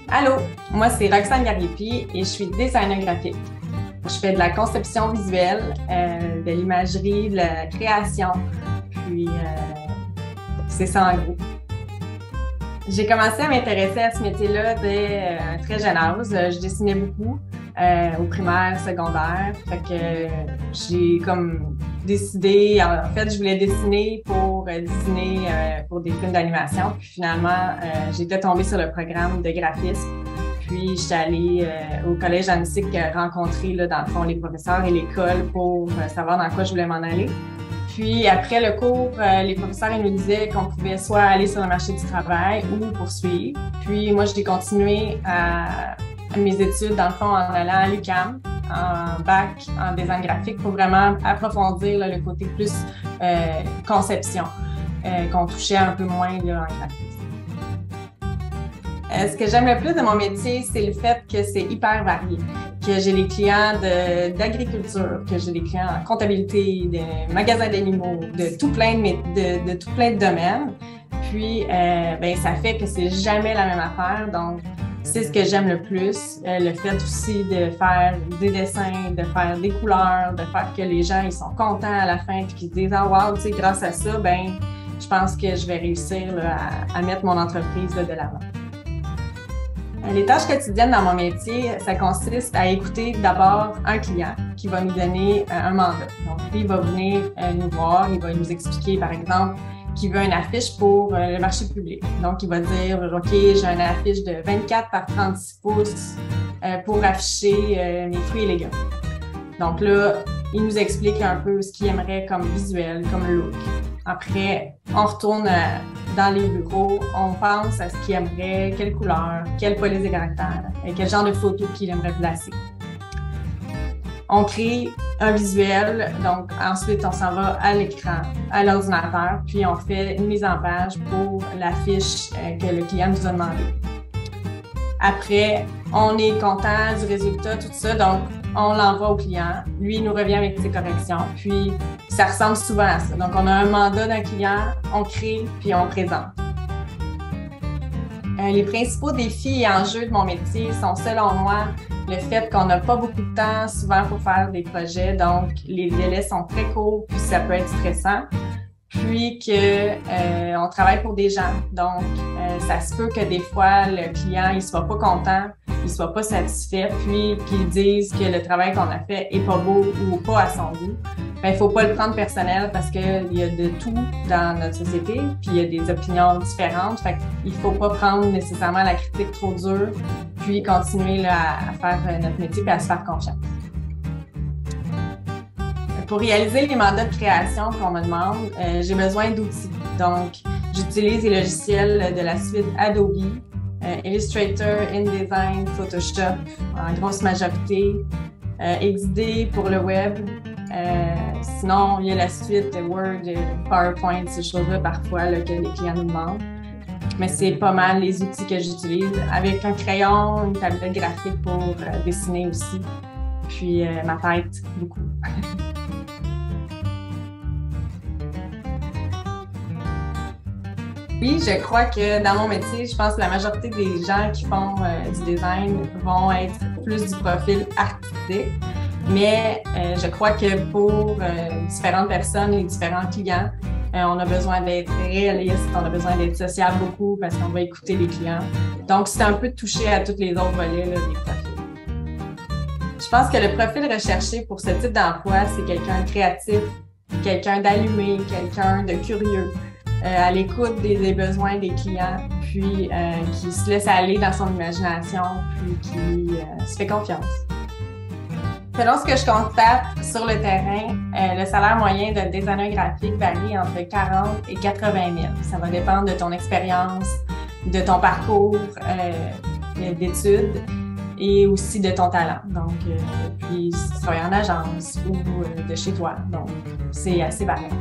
Allô, moi c'est Roxane Gariepi et je suis designer graphique. Je fais de la conception visuelle, de l'imagerie, de la création, puis c'est ça en gros. J'ai commencé à m'intéresser à ce métier-là dès un très jeune âge. Je dessinais beaucoup au primaire, secondaire. Fait que j'ai comme décidé, en fait, je voulais dessiner pour dessiner pour des films d'animation. Puis finalement, j'étais tombée sur le programme de graphisme. Puis j'étais allée au collège Annecy rencontrer là, dans le fond les professeurs et l'école pour savoir dans quoi je voulais m'en aller. Puis après le cours, les professeurs ils nous disaient qu'on pouvait soit aller sur le marché du travail ou poursuivre. Puis moi, j'ai continué à mes études, dans le fond, en allant à l'UQAM, en bac, en design graphique, pour vraiment approfondir là, le côté plus conception, qu'on touchait un peu moins là, en graphisme. Ce que j'aime le plus de mon métier, c'est le fait que c'est hyper varié. Que j'ai des clients d'agriculture, que j'ai des clients en comptabilité, de magasins d'animaux, de tout plein de tout plein de domaines. Puis, ça fait que c'est jamais la même affaire. Donc, c'est ce que j'aime le plus. Le fait aussi de faire des dessins, de faire des couleurs, de faire que les gens ils sont contents à la fin puis qu'ils se disent « Ah, wow, tu sais, grâce à ça, je pense que je vais réussir là, à mettre mon entreprise là, de l'avant. » Les tâches quotidiennes dans mon métier, ça consiste à écouter d'abord un client qui va nous donner un mandat. Donc, lui, il va venir nous voir, il va nous expliquer, par exemple, qu'il veut une affiche pour le marché public. Donc, il va dire, OK, j'ai une affiche de 24 par 36 pouces pour afficher mes fruits et légumes. Donc là, il nous explique un peu ce qu'il aimerait comme visuel, comme look. Après, on retourne dans les bureaux, on pense à ce qu'il aimerait, quelle couleur, quelle police des caractères, et quel genre de photos qu'il aimerait placer. On crée un visuel, donc ensuite on s'en va à l'écran, à l'ordinateur, puis on fait une mise en page pour l'affiche que le client nous a demandé. Après, on est content du résultat, tout ça, donc on l'envoie au client. Lui, il nous revient avec ses corrections, puis ça ressemble souvent à ça. Donc, on a un mandat d'un client, on crée, puis on présente. Les principaux défis et enjeux de mon métier sont, selon moi, le fait qu'on n'a pas beaucoup de temps souvent pour faire des projets, donc les délais sont très courts, puis ça peut être stressant. Puis qu'on travaille pour des gens. Donc, ça se peut que des fois, le client il soit pas content, il soit pas satisfait, puis qu'il dise que le travail qu'on a fait est pas beau ou pas à son goût. Il faut pas le prendre personnel parce qu'il y a de tout dans notre société, puis il y a des opinions différentes. Fait qu'il faut pas prendre nécessairement la critique trop dure, puis continuer là, à faire notre métier et à se faire confiance. Pour réaliser les mandats de création qu'on me demande, j'ai besoin d'outils. Donc, j'utilise les logiciels de la suite Adobe, Illustrator, InDesign, Photoshop en grosse majorité, XD pour le web. Sinon, il y a la suite Word, PowerPoint, ces choses-là parfois là, que les clients nous demandent. Mais c'est pas mal les outils que j'utilise avec un crayon, une tablette graphique pour dessiner aussi. Puis ma tête, beaucoup. Oui, je crois que dans mon métier, je pense que la majorité des gens qui font du design vont être plus du profil artistique. Mais je crois que pour différentes personnes et différents clients, on a besoin d'être réaliste, on a besoin d'être sociable beaucoup parce qu'on va écouter les clients. Donc, c'est un peu de toucher à tous les autres volets là, des profils. Je pense que le profil recherché pour ce type d'emploi, c'est quelqu'un de créatif, quelqu'un d'allumé, quelqu'un de curieux. À l'écoute des besoins des clients, puis qui se laisse aller dans son imagination, puis qui se fait confiance. Selon ce que je constate sur le terrain, le salaire moyen d'un designer graphique varie entre 40 et 80 000. Ça va dépendre de ton expérience, de ton parcours d'études et aussi de ton talent. Donc, puis si tu travailles en agence ou de chez toi. Donc, c'est assez variable.